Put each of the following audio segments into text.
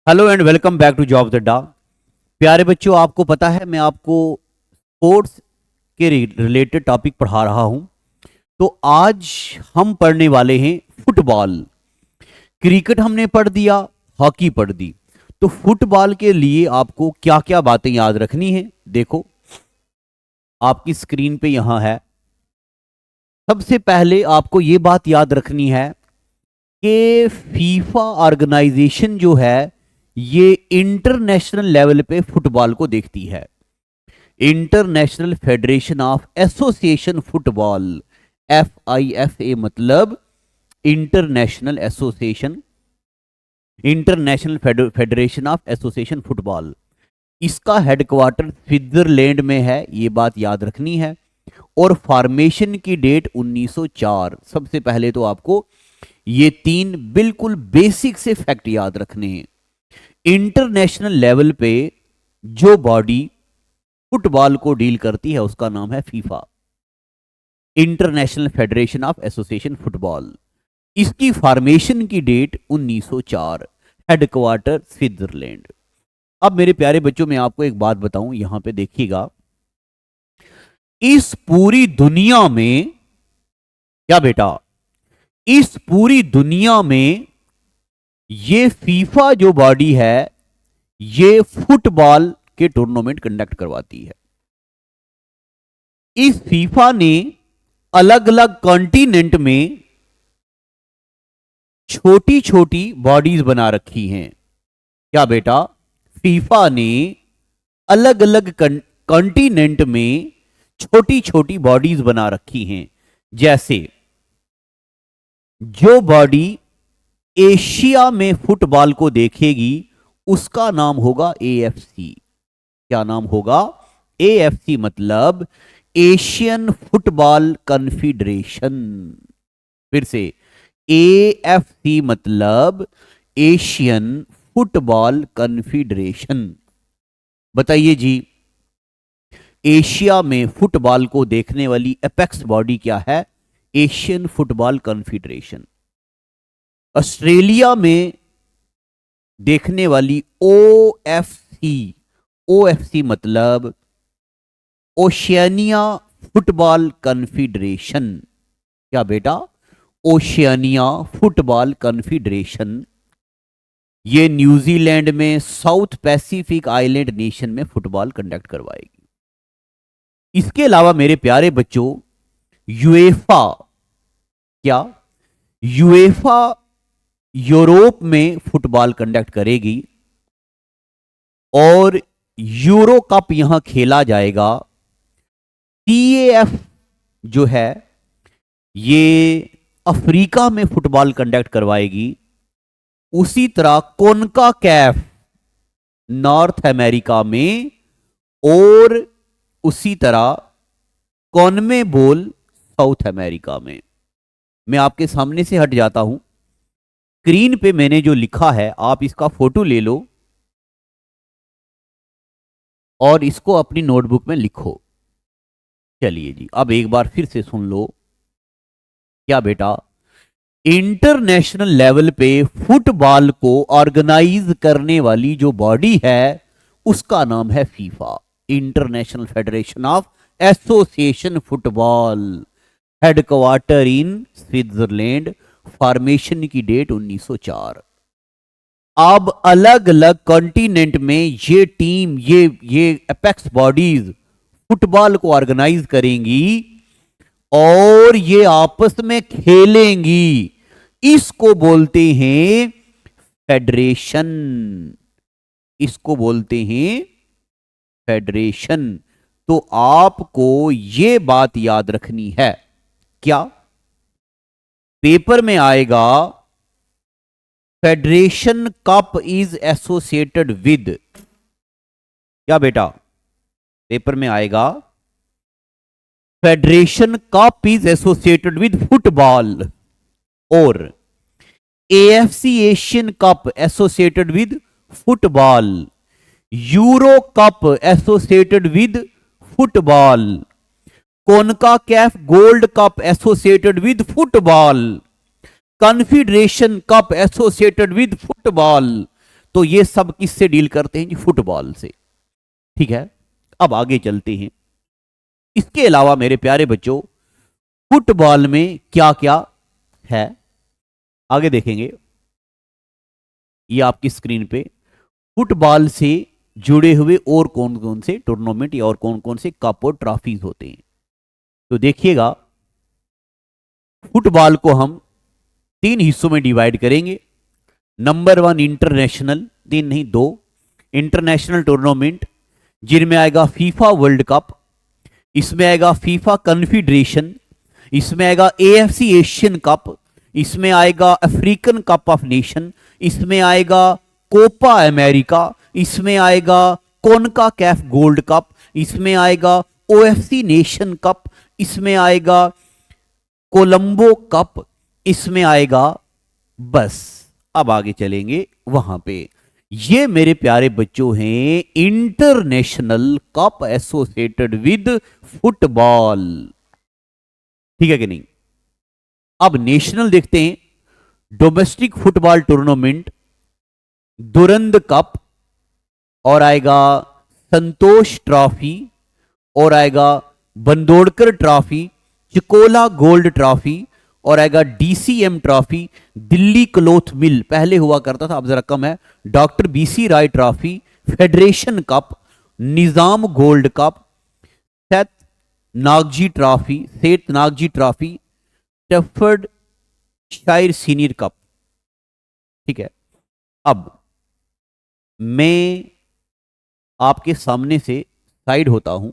Hello and welcome back to jobs Adda. प्यारे बच्चों, आपको पता है मैं आपको स्पोर्ट्स के रिलेटेड टॉपिक पढ़ा रहा हूं। तो आज हम पढ़ने वाले हैं फुटबॉल। क्रिकेट हमने पढ़ दिया, हॉकी पढ़ दी। तो फुटबॉल के लिए आपको क्या क्या बातें याद रखनी है, देखो आपकी स्क्रीन पे यहां है। सबसे पहले आपको यह बात याद रखनी है कि फीफा ऑर्गेनाइजेशन जो है ये इंटरनेशनल लेवल पे फुटबॉल को देखती है। International federation of association football, FIFA मतलब international association, international federation of association football. इसका हेडक्वार्टर स्विट्जरलैंड में है, ये बात याद रखनी है। और फॉर्मेशन की डेट 1904। सबसे पहले तो आपको ये 3 बिल्कुल बेसिक से फैक्ट याद रखने हैं। इंटरनेशनल लेवल पे जो बॉडी फुटबॉल को डील करती है उसका नाम है FIFA, international federation of association football. इसकी फॉर्मेशन की डेट 1904, हेडक्वार्टर स्विट्जरलैंड। अब मेरे प्यारे बच्चों, मैं आपको एक बात बताऊं, यहां पे देखिएगा। इस पूरी दुनिया में, क्या बेटा, इस पूरी दुनिया में ये फीफा जो बॉडी है ये फुटबॉल के टूर्नामेंट कंडक्ट करवाती है। इस फीफा ने अलग अलग कॉन्टिनेंट में छोटी छोटी बॉडीज बना रखी हैं। क्या बेटा, फीफा ने अलग अलग कॉन्टिनेंट में छोटी छोटी बॉडीज बना रखी हैं। जैसे जो बॉडी एशिया में फुटबॉल को देखेगी उसका नाम होगा AFC। क्या नाम होगा? AFC मतलब एशियन फुटबॉल कॉन्फेडरेशन। फिर से, AFC मतलब एशियन फुटबॉल कॉन्फेडरेशन। बताइए जी, एशिया में फुटबॉल को देखने वाली एपेक्स बॉडी क्या है? Asian football confederation. ऑस्ट्रेलिया में देखने वाली OFC मतलब ओशियानिया फुटबॉल कॉन्फेडरेशन। क्या बेटा? Oceania football confederation. ये न्यूजीलैंड में साउथ पैसिफिक आइलैंड नेशन में फुटबॉल कंडक्ट करवाएगी। इसके अलावा मेरे प्यारे बच्चों, यूएफा, क्या यूएफा यूरोप में फुटबॉल कंडक्ट करेगी और यूरो कप यहां खेला जाएगा। CAF जो है ये अफ्रीका में फुटबॉल कंडक्ट करवाएगी। उसी तरह कोनका कैफ नॉर्थ अमेरिका में, और उसी तरह कॉनमेबोल साउथ अमेरिका में। मैं आपके सामने से हट जाता हूं। स्क्रीन पे मैंने जो लिखा है आप इसका फोटो ले लो और इसको अपनी नोटबुक में लिखो। चलिए जी, अब एक बार फिर से सुन लो। क्या बेटा, इंटरनेशनल लेवल पे फुटबॉल को ऑर्गेनाइज करने वाली जो बॉडी है उसका नाम है FIFA, international federation of association football. Headquarter in Switzerland. Formation की डेट 1904। अब अलग अलग कॉन्टिनेंट में ये टीम, ये एपेक्स बॉडीज फुटबॉल को ऑर्गेनाइज करेंगी और ये आपस में खेलेंगी। इसको बोलते हैं फेडरेशन। इसको बोलते हैं फेडरेशन। तो आपको ये बात याद रखनी है। क्या पेपर में आएगा? Federation Cup is associated with, क्या बेटा, पेपर में आएगा Federation Cup is associated with football, और AFC Asian Cup associated with football, Euro Cup associated with football, CONCACAF gold cup associated with football, Confederation Cup associated with football. तो ये सब किससे deal करते हैं जी? Football से। ठीक है, अब आगे चलते हैं। इसके अलावा मेरे प्यारे बच्चों, फुटबॉल में क्या क्या है आगे देखेंगे। ये आपकी स्क्रीन पे फुटबॉल से जुड़े हुए और कौन कौन से टूर्नामेंट या और कौन कौन से कप और ट्रॉफीज होते हैं। तो देखिएगा, फुटबॉल को हम 3 हिस्सों में डिवाइड करेंगे। नंबर 1 इंटरनेशनल, 3 नहीं 2 इंटरनेशनल टूर्नामेंट, जिनमें आएगा फीफा वर्ल्ड कप, इसमें आएगा फीफा कॉन्फेडरेशन, इसमें आएगा एएफसी एशियन कप, इसमें आएगा अफ्रीकन कप ऑफ नेशन, इसमें आएगा कोपा अमेरिका, इसमें आएगा कोनका कैफ गोल्ड कप, इसमें आएगा ओएफसी नेशन कप, इसमें आएगा कोलंबो कप, इसमें आएगा, बस अब आगे चलेंगे वहां पे। ये मेरे प्यारे बच्चों हैं international cup associated with football. ठीक है कि नहीं? अब नेशनल देखते हैं। Domestic football tournament, Durand cup, और आएगा संतोष ट्रॉफी, और आएगा बंदोड़कर ट्रॉफी, चिकोला गोल्ड ट्रॉफी, और आएगा डीसीएम ट्रॉफी, दिल्ली क्लोथ मिल पहले हुआ करता था, अब जरा कम है, doctor BC Roy trophy, federation cup, निजाम गोल्ड कप, सेठ नागजी ट्रॉफी, स्टैफर्ड शायर सीनियर कप। ठीक है, अब मैं आपके सामने से साइड होता हूं,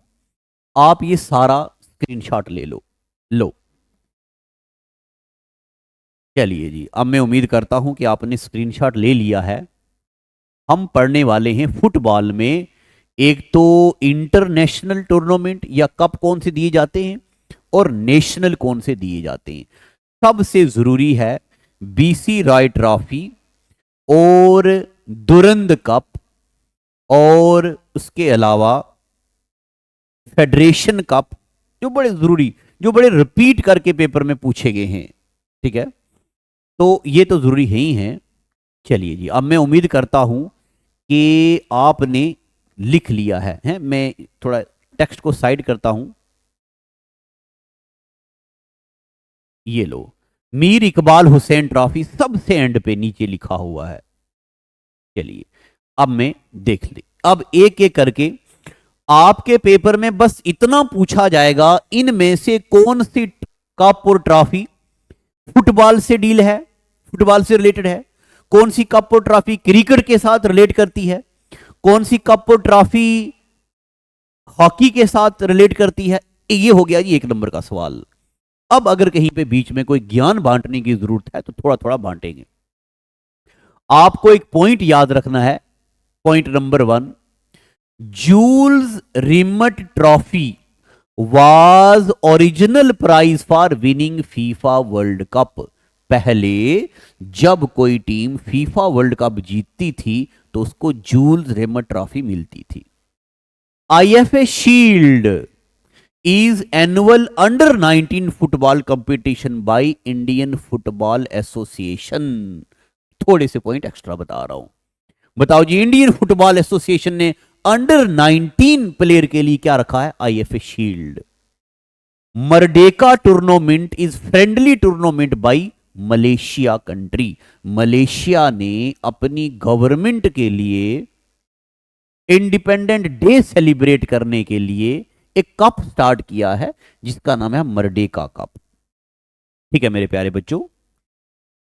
आप ये सारा स्क्रीनशॉट ले लो। चलिए जी, अब मैं उम्मीद करता हूं कि आपने स्क्रीनशॉट ले लिया है। हम पढ़ने वाले हैं फुटबॉल में एक तो इंटरनेशनल टूर्नामेंट या कप कौन से दिए जाते हैं और नेशनल कौन से दिए जाते हैं। सबसे जरूरी है बीसी रॉय ट्रॉफी और दुरंद कप, और उसके अलावा फेडरेशन कप, जो बड़े जरूरी, जो बड़े रिपीट करके पेपर में पूछे गए हैं। ठीक है, तो ये तो जरूरी है ही है। चलिए जी, अब मैं उम्मीद करता हूं कि आपने लिख लिया है? मैं थोड़ा टेक्स्ट को साइड करता हूं। ये लो, मीर इकबाल हुसैन ट्रॉफी सबसे एंड पे नीचे लिखा हुआ है। चलिए, अब मैं देख ली, अब एक एक करके आपके पेपर में बस इतना पूछा जाएगा, इनमें से कौन सी कप और ट्रॉफी फुटबॉल से डील है, फुटबॉल से रिलेटेड है, कौन सी कप और ट्रॉफी क्रिकेट के साथ रिलेट करती है, कौन सी कप और ट्रॉफी हॉकी के साथ रिलेट करती है। ये हो गया जी 1 नंबर का सवाल। अब अगर कहीं पे बीच में कोई ज्ञान बांटने की जरूरत है तो थोड़ा थोड़ा बांटेंगे। आपको एक पॉइंट याद रखना है, point number 1, Jules Rimet trophy was original prize for winning FIFA World Cup. पहले जब कोई टीम फीफा वर्ल्ड कप जीतती थी तो उसको जूल्स रिमट ट्रॉफी मिलती थी। IFA shield is annual under 19 football competition by Indian Football Association. थोड़े से पॉइंट एक्स्ट्रा बता रहा हूं। बताओ जी, इंडियन फुटबॉल एसोसिएशन ने अंडर 19 प्लेयर के लिए क्या रखा है? IFA shield. Merdeka tournament is friendly tournament by Malaysia country. Malaysia ने अपनी गवर्नमेंट के लिए इंडिपेंडेंट डे सेलिब्रेट करने के लिए एक कप स्टार्ट किया है जिसका नाम है मर्डेका कप। ठीक है मेरे प्यारे बच्चों,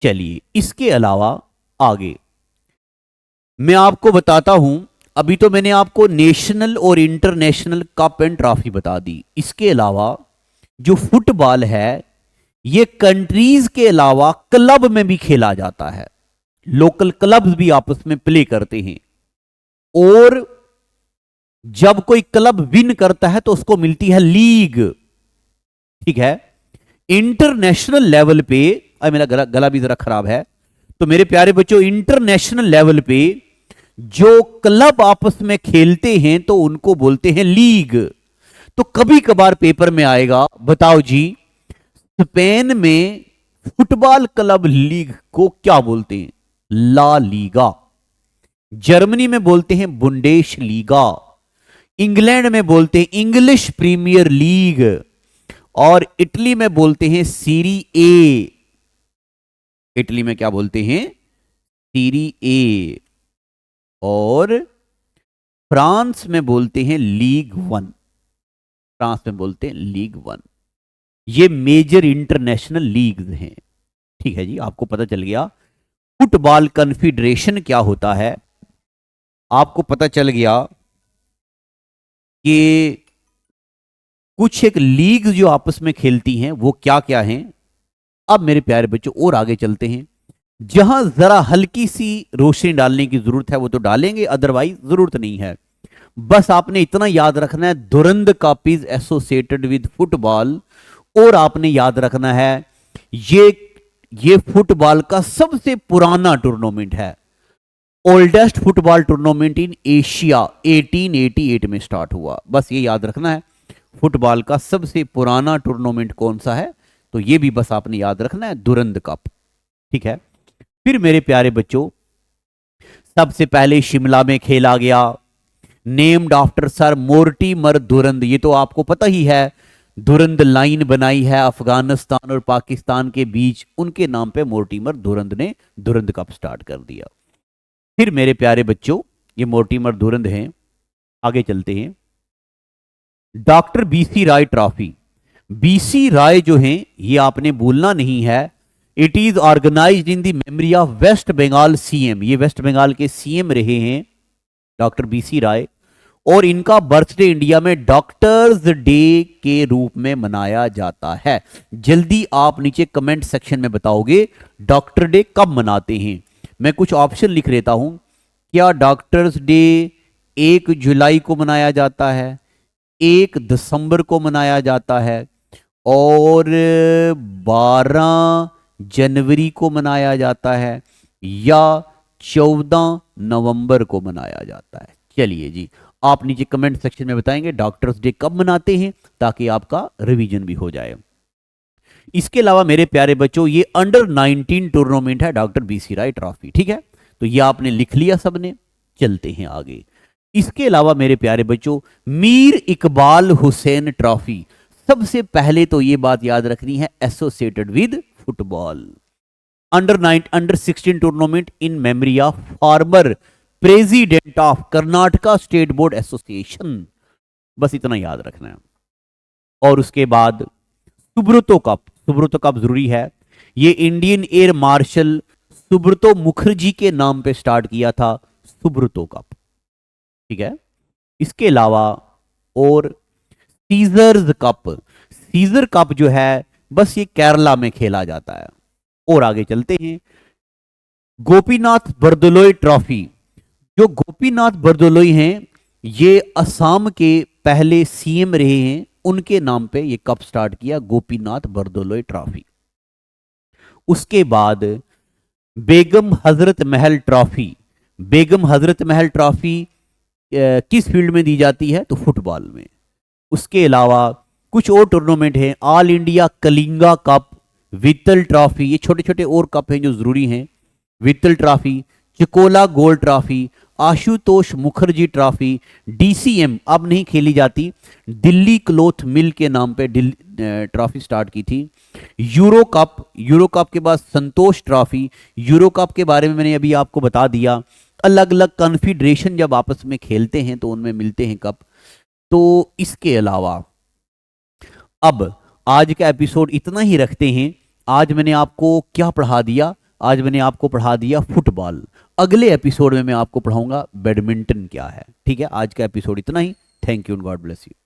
चलिए इसके अलावा आगे मैं आपको बताता हूं। अभी तो मैंने आपको नेशनल और इंटरनेशनल कप एंड ट्रॉफी बता दी। इसके अलावा जो फुटबॉल है ये कंट्रीज के अलावा क्लब में भी खेला जाता है। लोकल क्लब्स भी आपस में प्ले करते हैं, और जब कोई क्लब विन करता है तो उसको मिलती है लीग। ठीक है, इंटरनेशनल लेवल पे, मेरा गला भी जरा खराब है, तो मेरे प्यारे बच्चों इंटरनेशनल लेवल पे जो क्लब आपस में खेलते हैं तो उनको बोलते हैं लीग। तो कभी कभार पेपर में आएगा, बताओ जी स्पेन में फुटबॉल क्लब लीग को क्या बोलते हैं? La Liga. जर्मनी में बोलते हैं बुंडेश लीगा, इंग्लैंड में बोलते हैं इंग्लिश प्रीमियर लीग, और इटली में बोलते हैं सीरी ए। इटली में क्या बोलते हैं? सीरी ए। और फ्रांस में बोलते हैं लीग वन। फ्रांस में बोलते हैं लीग वन। ये मेजर इंटरनेशनल लीग्स हैं। ठीक है जी, आपको पता चल गया फुटबॉल कन्फेडरेशन क्या होता है, आपको पता चल गया कि कुछ एक लीग जो आपस में खेलती हैं वो क्या क्या हैं। अब मेरे प्यारे बच्चों और आगे चलते हैं। जहां जरा हल्की सी रोशनी डालने की जरूरत है वो तो डालेंगे, अदरवाइज जरूरत नहीं है। बस आपने इतना याद रखना है, Durand cup is associated with football. और आपने याद रखना है ये फुटबॉल का सबसे पुराना टूर्नामेंट है। Oldest football tournament in Asia 1888 में स्टार्ट हुआ। बस ये याद रखना है, फुटबॉल का सबसे पुराना टूर्नामेंट कौन सा है, तो ये भी बस आपने याद रखना है, दुरंद कप। ठीक है। फिर मेरे प्यारे बच्चों, सबसे पहले शिमला में खेला गया, named after sir Mortimer Durand. ये तो आपको पता ही है, दुरंद लाइन बनाई है अफगानिस्तान और पाकिस्तान के बीच, उनके नाम पे मोर्टिमर दुरंद ने दुरंद कप स्टार्ट कर दिया। फिर मेरे प्यारे बच्चों, ये मोर्टिमर दुरंद हैं। आगे चलते हैं। Doctor BC Roy trophy. BC Roy जो हैं ये आपने भूलना नहीं है। It is organised in the memory of West Bengal CM. ये वेस्ट बंगाल के सीएम रहे हैं डॉक्टर बीसी राय, और इनका बर्थडे इंडिया में डॉक्टर्स डे के रूप में मनाया जाता है। जल्दी आप नीचे कमेंट सेक्शन में बताओगे डॉक्टर डे कब मनाते हैं। मैं कुछ ऑप्शन लिख लेता हूं। क्या डॉक्टर्स डे 1 जुलाई को मनाया जाता है, 1 दिसंबर को मनाया जाता है, और 12 जनवरी को मनाया जाता है, या 14 नवंबर को मनाया जाता है? चलिए जी, आप नीचे कमेंट सेक्शन में बताएंगे डॉक्टर्स डे कब मनाते हैं, ताकि आपका रिवीजन भी हो जाए। इसके अलावा मेरे प्यारे बच्चों, ये अंडर 19 टूर्नामेंट है डॉक्टर बीसी राय ट्रॉफी। ठीक है, तो ये आपने लिख लिया सबने। चलते हैं आगे। इसके अलावा मेरे प्यारे बच्चों, मीर इकबाल हुसैन ट्रॉफी। सबसे पहले तो ये बात याद रखनी है, associated with football. Under 16 tournament in memory of former president of Karnataka state board association. बस इतना याद रखना है। और उसके बाद सुब्रतो कप। सुब्रतो कप जरूरी है। ये Indian air marshal Subroto Mukherjee के नाम पे स्टार्ट किया था, सुब्रतो कप। ठीक है। इसके अलावा और सीजर्स कप। सीजर कप जो है बस ये केरला में खेला जाता है। और आगे चलते हैं। गोपीनाथ बरदोलोई ट्रॉफी। जो गोपीनाथ बरदोलोई हैं ये असम के पहले सीएम रहे हैं, उनके नाम पे ये कप स्टार्ट किया, गोपीनाथ बरदोलोई ट्रॉफी। उसके बाद बेगम हजरत महल ट्रॉफी। बेगम हजरत महल ट्रॉफी किस फील्ड में दी जाती है, तो फुटबॉल में। उसके अलावा कुछ और टूर्नामेंट हैं, All India Kalinga cup, Vittal trophy. ये छोटे छोटे और कप हैं जो जरूरी हैं। Vittal trophy, Chakola gold trophy, Ashutosh Mukherjee trophy, DCM अब नहीं खेली जाती, दिल्ली क्लोथ मिल के नाम पे ट्रॉफी स्टार्ट की थी। Euro cup. यूरो कप के बाद संतोष ट्रॉफी। यूरो कप के बारे में मैंने अभी आपको बता दिया। अलग अलग कॉन्फेडरेशन जब आपस में खेलते हैं तो उनमें मिलते हैं कप। तो इसके अलावा अब आज का एपिसोड इतना ही रखते हैं। आज मैंने आपको क्या पढ़ा दिया? आज मैंने आपको पढ़ा दिया फुटबॉल। अगले एपिसोड में मैं आपको पढ़ाऊंगा बैडमिंटन क्या है। ठीक है, आज का एपिसोड इतना ही। Thank you and God bless you.